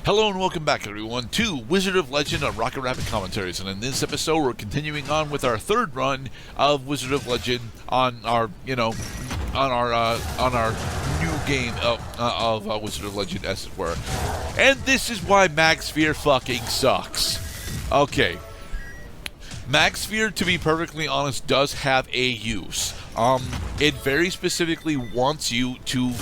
Hello and welcome back, everyone, to Wizard of Legend on Rocket Rapid Commentaries. And in this episode, we're continuing on with our third run of Wizard of Legend on our, on our new game of Wizard of Legend, as it were. And this is why Magsphere fucking sucks. Okay. Magsphere, to be perfectly honest, does have a use. It very specifically wants you to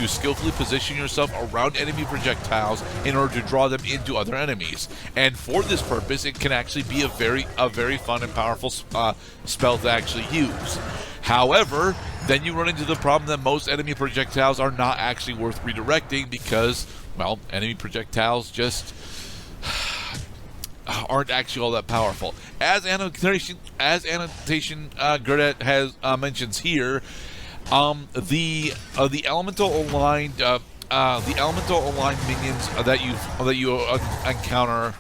skillfully position yourself around enemy projectiles in order to draw them into other enemies. And for this purpose, it can actually be a very fun and powerful spell to actually use. However, then you run into the problem that most enemy projectiles are not actually worth redirecting because, well, enemy projectiles just aren't actually all that powerful. As annotation Gerdat has mentions here, the elemental aligned minions that you encounter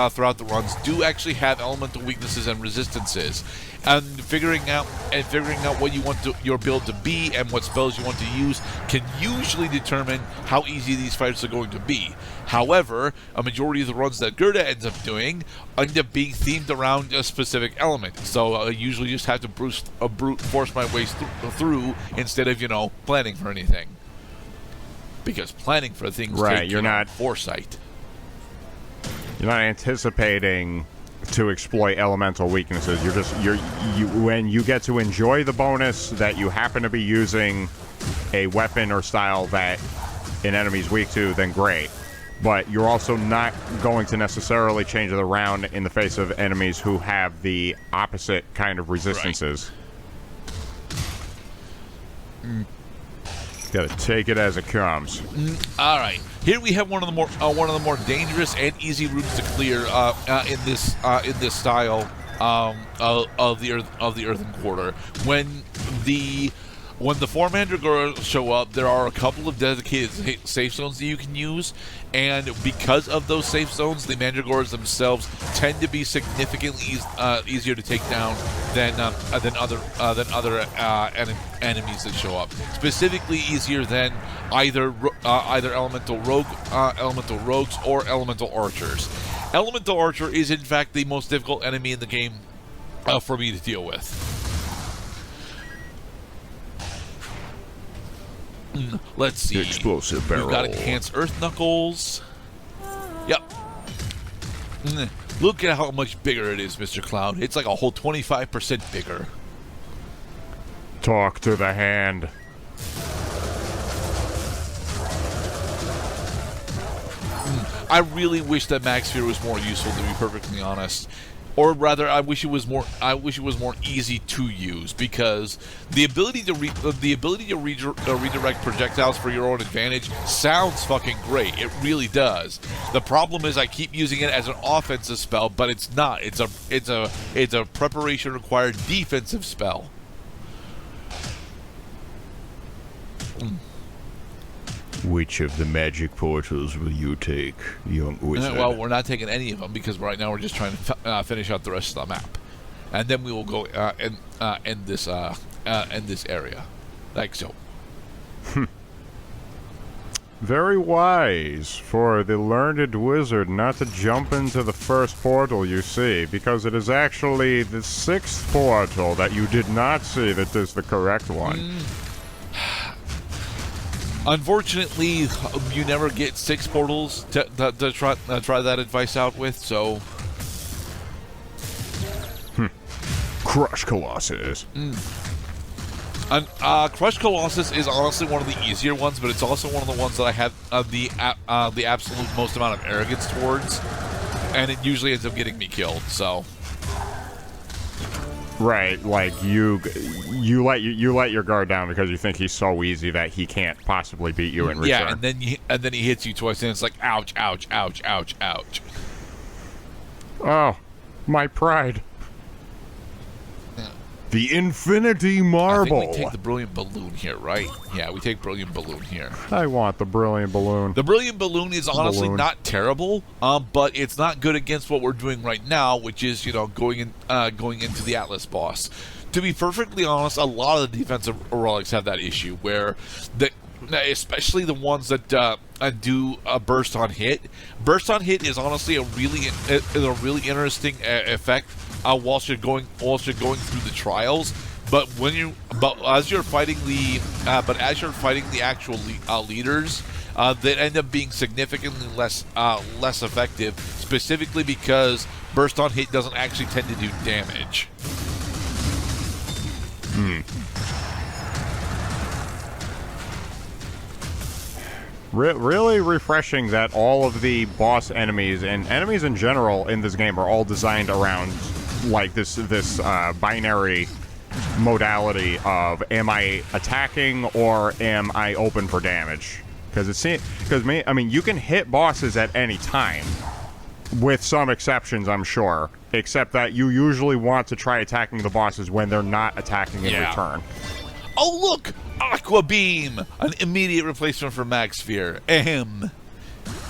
throughout the runs do actually have elemental weaknesses and resistances. And figuring out what you want your build to be and what spells you want to use can usually determine how easy these fights are going to be. However, a majority of the runs that Gerda ends up doing end up being themed around a specific element. So I usually just have to brute force my way through instead of, planning for anything. Because planning for things takes foresight. You're not anticipating to exploit elemental weaknesses. When you get to enjoy the bonus that you happen to be using a weapon or style that an enemy's weak to, then great. But you're also not going to necessarily change it around in the face of enemies who have the opposite kind of resistances. Right. Gotta take it as it comes. All right, here we have one of the more dangerous and easy rooms to clear in this style of the Earthen Quarter. When the four Mandragoras show up, there are a couple of dedicated safe zones that you can use, and because of those safe zones, the Mandragoras themselves tend to be significantly easier to take down than other enemies that show up. Specifically, easier than either elemental rogues or elemental archers. Elemental archer is in fact the most difficult enemy in the game for me to deal with. Let's see. Explosive barrel. We've got enhanced earth knuckles. Yep. Look at how much bigger it is, Mr. Cloud. It's like a whole 25% bigger. Talk to the hand. I really wish that Magsphere was more useful, to be perfectly honest. Or rather, I wish it was more easy to use, because the ability to redirect projectiles for your own advantage sounds fucking great. It really does. The problem is I keep using it as an offensive spell, but it's not. It's a preparation required defensive spell. Which of the magic portals will you take, young wizard? Well, we're not taking any of them because right now we're just trying to finish out the rest of the map, and then we will go end this area, like so. Very wise for the learned wizard not to jump into the first portal you see, because it is actually the sixth portal that you did not see that is the correct one. Unfortunately, you never get 6 portals to try that advice out with, so... Crush Colossus. Crush Colossus is honestly one of the easier ones, but it's also one of the ones that I have the absolute most amount of arrogance towards, and it usually ends up getting me killed, so... Right, like you let your guard down because you think he's so easy that he can't possibly beat you in return. Yeah, and then he hits you twice, and it's like ouch, ouch, ouch, ouch, ouch. Oh, my pride. Yeah. The Infinity Marble. I think we take the Brilliant Balloon here, right? Yeah, we take Brilliant Balloon here. I want the Brilliant Balloon. The Brilliant Balloon is honestly not terrible, but it's not good against what we're doing right now, which is, going into the Atlas boss. To be perfectly honest, a lot of the defensive relics have that issue where especially the ones that do a burst on hit. Burst on hit is honestly a really interesting effect whilst you're going through the trials. But as you're fighting the actual leaders, they end up being significantly less effective. Specifically because burst on hit doesn't actually tend to do damage. Really refreshing that all of the boss enemies and enemies in general in this game are all designed around like this binary modality of am I attacking or am I open for damage? Because you can hit bosses at any time, with some exceptions, I'm sure. Except that you usually want to try attacking the bosses when they're not attacking in return. Oh look, Aqua Beam, an immediate replacement for Magsphere. Ahem.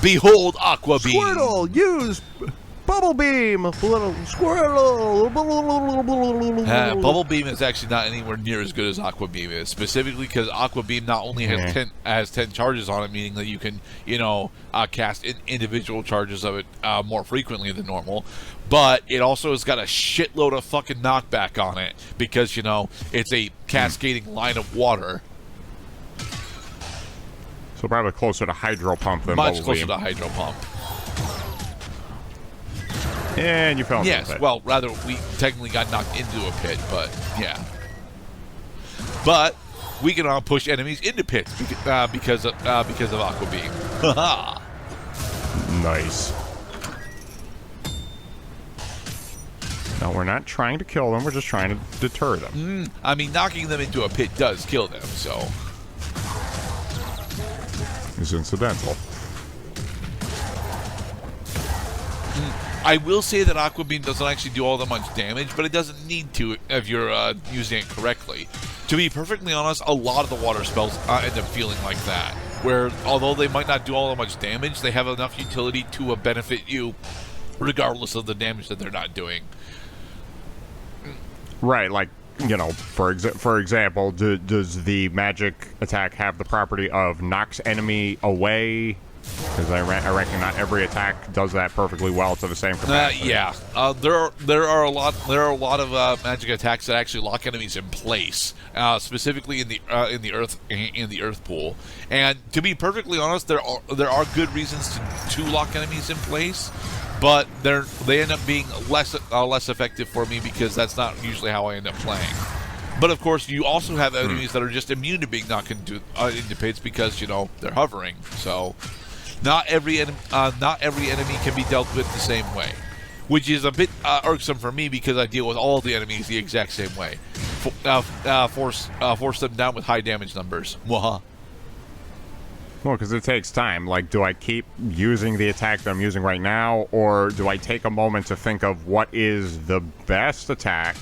Behold Aqua Beam. Squirtle, use Bubble Beam, little Squirtle. Bubble Beam is actually not anywhere near as good as Aqua Beam is, specifically because Aqua Beam not only has 10 charges on it, meaning that you can, cast individual charges of it more frequently than normal, but it also has got a shitload of fucking knockback on it because, it's a cascading line of water. So probably closer to Hydro Pump than Bubble Beam. Much closer to Hydro Pump. And you fell into a pit. Well, rather, we technically got knocked into a pit, but yeah. But we can all push enemies into pits because of Aqua Beam. Haha. Nice. No, we're not trying to kill them. We're just trying to deter them. Knocking them into a pit does kill them, so. It's incidental. I will say that Aqua Beam doesn't actually do all that much damage, but it doesn't need to if you're using it correctly. To be perfectly honest, a lot of the water spells end up feeling like that, where although they might not do all that much damage, they have enough utility to benefit you regardless of the damage that they're not doing. Right, like, for example, does the magic attack have the property of knocks enemy away? Because I reckon not every attack does that perfectly well to the same capacity. There are a lot of magic attacks that actually lock enemies in place, specifically in the earth pool. And to be perfectly honest, there are good reasons to lock enemies in place, but they end up being less effective for me because that's not usually how I end up playing. But of course, you also have enemies that are just immune to being knocked into pits because they're hovering. So. Not every enemy can be dealt with the same way, which is a bit irksome for me because I deal with all the enemies the exact same way. Force them down with high damage numbers. Mwaha. Well, because it takes time. Like, do I keep using the attack that I'm using right now, or do I take a moment to think of what is the best attack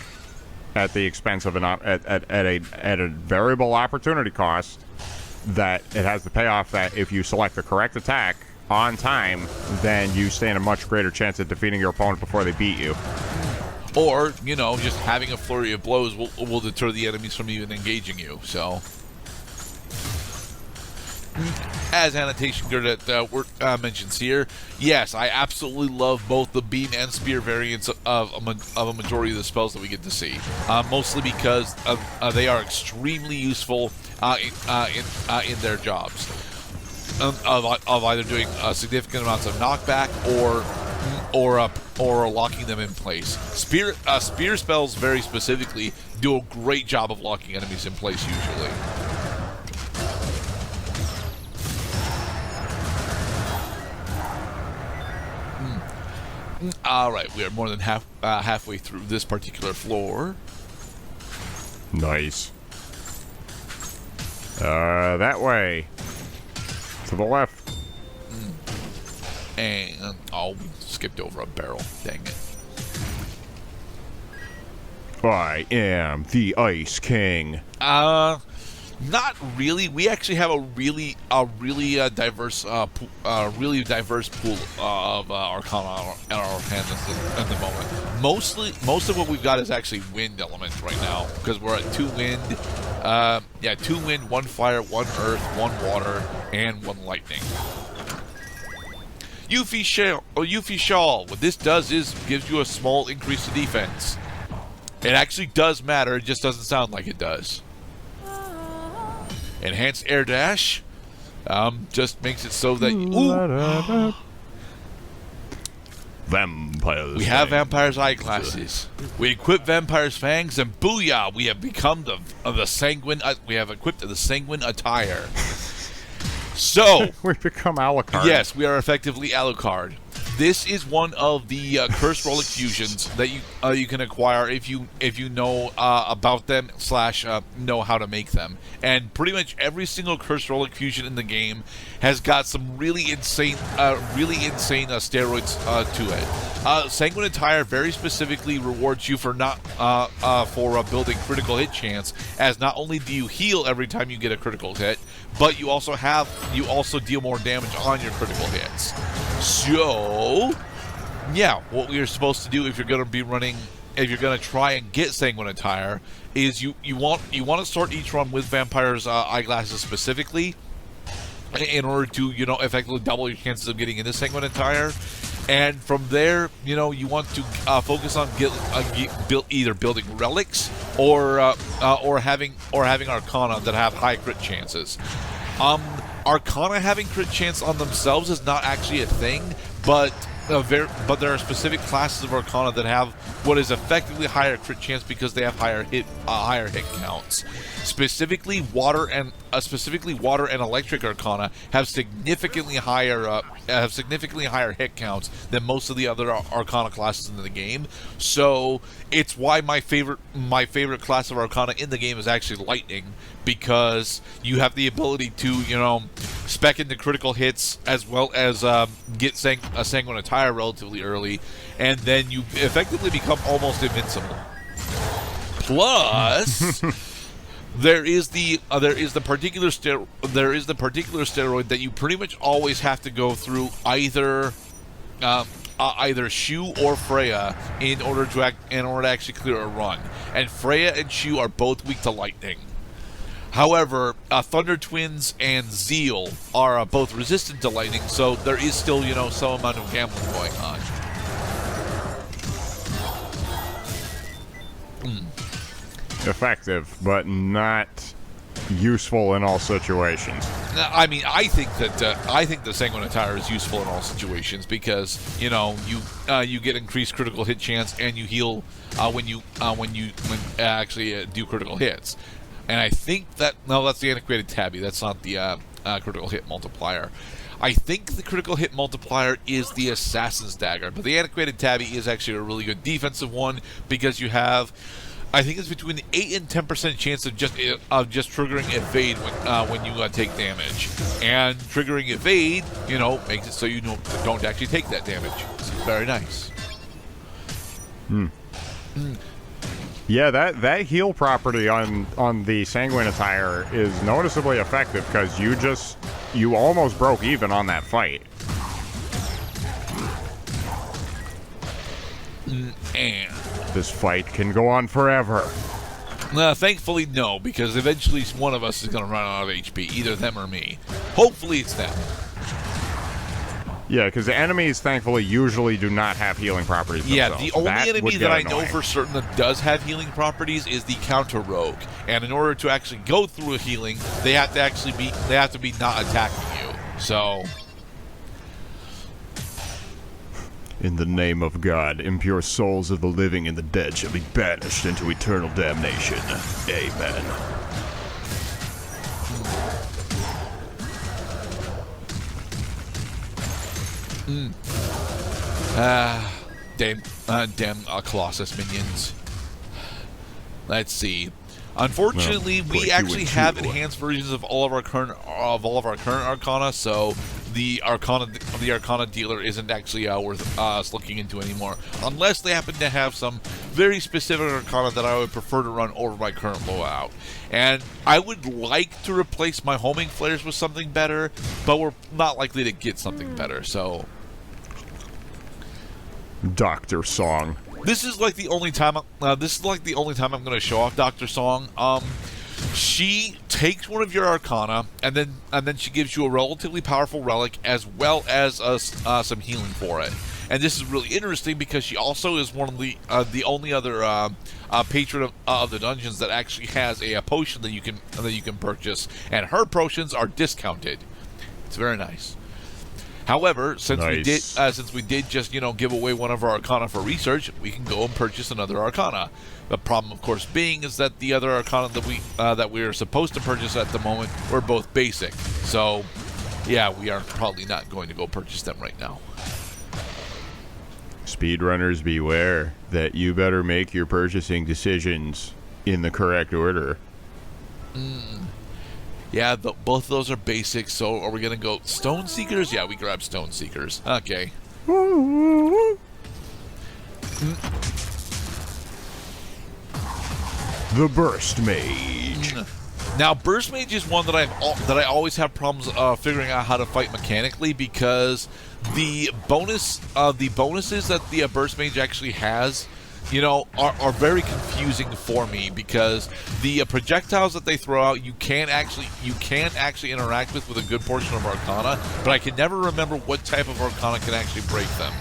at the expense of at a variable opportunity cost? That it has the payoff that if you select the correct attack on time, then you stand a much greater chance of defeating your opponent before they beat you. Or, just having a flurry of blows will deter the enemies from even engaging you, so. As annotation Gerdat mentions here, yes, I absolutely love both the beam and spear variants of a majority of the spells that we get to see. Mostly because they are extremely useful in their jobs of either doing significant amounts of knockback or locking them in place. Spear spells very specifically do a great job of locking enemies in place usually. All right, we are more than halfway through this particular floor. Nice. That way. To the left. And, we skipped over a barrel. Dang it. I am the Ice King. Not really. We actually have a really diverse pool of Arcana at our hand at the moment. Most of what we've got is actually wind elements right now because we're at 2 wind, Yeah, 2 wind, 1 fire, 1 earth, 1 water, and 1 lightning. Yuffie Shawl. What this does is gives you a small increase to defense. It actually does matter, it just doesn't sound like it does. Enhanced Air Dash. Just makes it so that... Ooh! Vampire's We have Vampire's eyeglasses. We equip Vampire's fangs, and booyah! We have become the Sanguine... we have equipped the Sanguine Attire. So... We've become Alucard. Yes, we are effectively Alucard. This is one of the cursed relic fusions that you can acquire if you know about them / know how to make them. And pretty much every single cursed relic fusion in the game has got some really insane steroids to it. Sanguine Attire very specifically rewards you for building critical hit chance, as not only do you heal every time you get a critical hit, but you also deal more damage on your critical hits. So, yeah, what we are supposed to do if you're going to try and get Sanguine Attire is you want to start each run with Vampire's eyeglasses specifically, in order to effectively double your chances of getting into Sanguine Attire. And from there, you want to focus on either building relics or having Arcana that have high crit chances. Arcana having crit chance on themselves is not actually a thing, but there are specific classes of Arcana that have what is effectively higher crit chance because they have higher hit counts. Specifically, water and electric Arcana have significantly higher hit counts than most of the other Arcana classes in the game. So it's why my favorite class of Arcana in the game is actually Lightning, because you have the ability to spec into critical hits as well as get a Sanguine Attire relatively early, and then you effectively become almost invincible. Plus, there is the particular steroid that you pretty much always have to go through either Shu or Freya in order to actually clear a run, and Freya and Shu are both weak to lightning. However, Thunder Twins and Zeal are both resistant to lightning, so there is still, some amount of gambling going on. Effective, but not useful in all situations. I mean, I think the Sanguine Attire is useful in all situations because you get increased critical hit chance and you heal when you actually do critical hits. And I think that's the antiquated tabby. That's not the critical hit multiplier. I think the critical hit multiplier is the Assassin's Dagger, but the antiquated tabby is actually a really good defensive one because you have, I think it's between the 8 and 10% chance of just triggering evade when you take damage, and triggering evade, makes it so you don't actually take that damage. It's very nice. Yeah, that heal property on the Sanguine Attire is noticeably effective because you almost broke even on that fight. And this fight can go on forever. Thankfully, no, because eventually one of us is going to run out of HP, either them or me. Hopefully, it's them. Yeah, because the enemies, thankfully, usually do not have healing properties themselves. Yeah, the only enemy that I know for certain that does have healing properties is the Counter Rogue, and in order to actually go through a healing, they have to be not attacking you. So, in the name of God, impure souls of the living and the dead shall be banished into eternal damnation. Amen. Damn Colossus minions. Let's see. Unfortunately, we actually have enhanced versions of all of our current Arcana, so the Arcana dealer isn't actually worth us looking into anymore, unless they happen to have some very specific Arcana that I would prefer to run over my current loadout. And I would like to replace my homing flares with something better, but we're not likely to get something better. So, Dr. Song. This is like the only time I'm going to show off Dr. Song. She takes one of your Arcana, and then she gives you a relatively powerful relic as well as some healing for it. And this is really interesting because she also is one of the only other patron of the dungeons that actually has a potion that you can purchase, and her potions are discounted. It's very nice. However, since we did just give away one of our Arcana for research, we can go and purchase another Arcana. The problem, of course, being is that the other Arcana that we are supposed to purchase at the moment were both basic. So, yeah, we are probably not going to go purchase them right now. Speedrunners beware that you better make your purchasing decisions in the correct order. Yeah, both of those are basic, so are we going to go Stone Seekers? Yeah, we grab Stone Seekers. Okay. The Burst Mage. Now, Burst Mage is one that I always have problems figuring out how to fight mechanically, because the bonuses that the Burst Mage actually has, are very confusing for me, because the projectiles that they throw out you can actually interact with a good portion of Arcana, but I can never remember what type of Arcana can actually break them.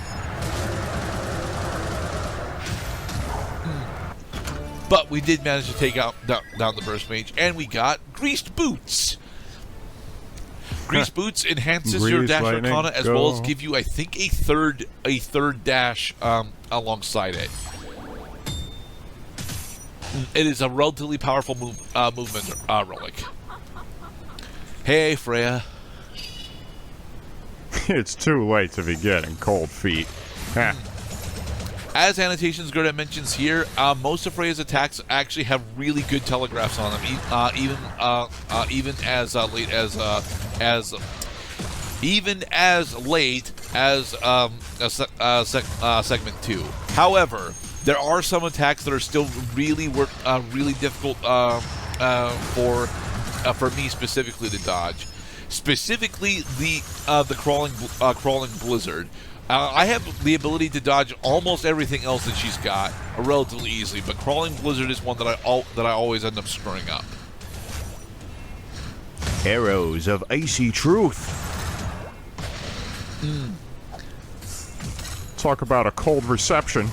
But we did manage to take down the Burst Mage, and we got Greased Boots. Greased Boots enhances your dash Arcana as well as give you, I think, a third dash alongside it. It is a relatively powerful movement relic. Hey, Freya. It's too late to be getting cold feet. As Annotations Gerdat mentions here, most of Freya's attacks actually have really good telegraphs on them, even as late as segment 2. However, there are some attacks that are still really difficult for me specifically to dodge. Specifically, the crawling blizzard. I have the ability to dodge almost everything else that she's got relatively easily, but Crawling Blizzard is one that I always end up screwing up. Arrows of Icy Truth. Talk about a cold reception.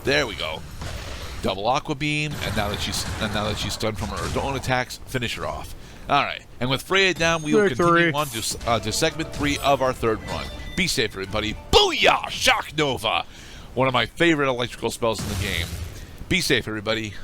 There we go. Double Aqua Beam, and now that she's stunned from her own attacks, finish her off. All right, and with Freya down, we will continue on to segment 3 of our third run. Be safe, everybody. Booyah! Shock Nova! One of my favorite electrical spells in the game. Be safe, everybody.